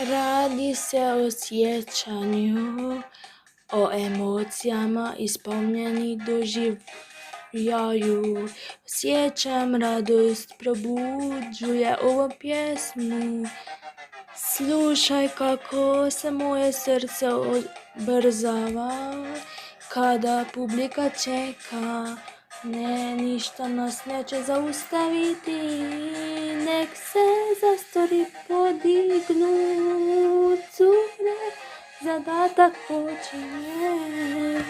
Radi se o sjećanju, o emocijama ispomnjenih doživljaju. Sjećam radost probuđuje ovu pjesmu. Slušaj kako se moje srce odbrzava kada publika čeka. Ne, ništa nas neće zaustaviti, nek se zastori podignu cure, zadatak počinje.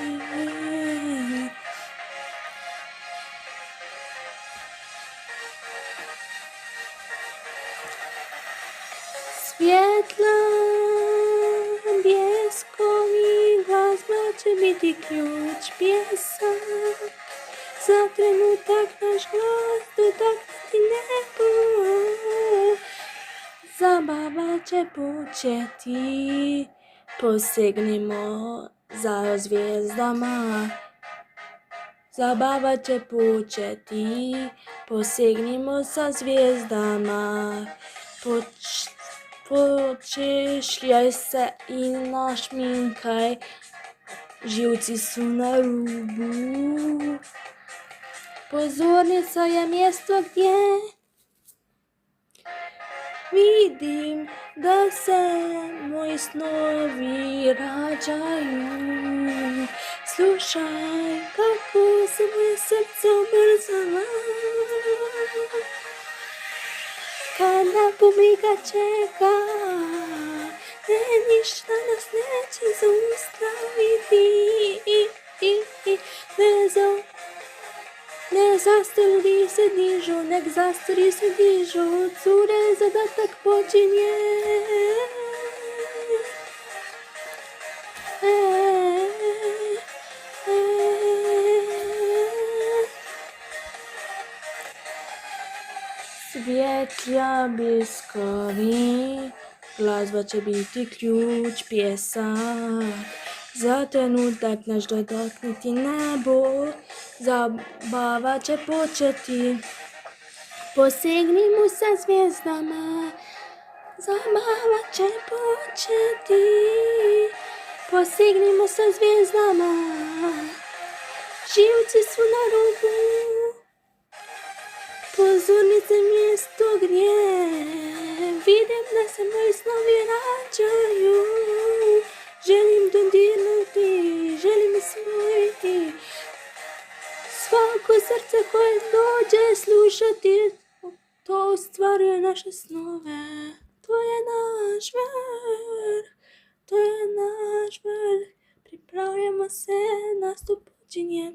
Svjetla, bljeskovi, glazba će biti ključ pjesak. Za trenutak naš glas dotaknuti nebo. Zabava će početi, posegnimo za zvijezdama. Zabava će početi, posegnimo za zvijezdama. Počešljaj se i našminkaj, živci su na rubu. Pozornica je mjesto gdje vidim da se moji snovi rađaju. Slušaj kako se moje srce ubrzava kada publika čeka. Ništa nas neće zaustaviti. Ne zastori se dižu, nek zastori se dižu, cure, zadatak počinje. Svjetla bliskovi, glazba će biti ključ pjesak. Za trenutak naš dotaknuti nebo, zabava će početi. Posegnimo sa zvijezdama, zabava će početi. Posegnimo sa zvijezdama, živci su na rubu. Pozornice mjesto gdje vidim da se moji snovi rađaju. Želim dodirnuti, želim osvojiti svako srce koje dođe slušati. To ostvaruje naše snove. To je naš vrh, to je naš vrh. Pripravljamo se, nastup počinje.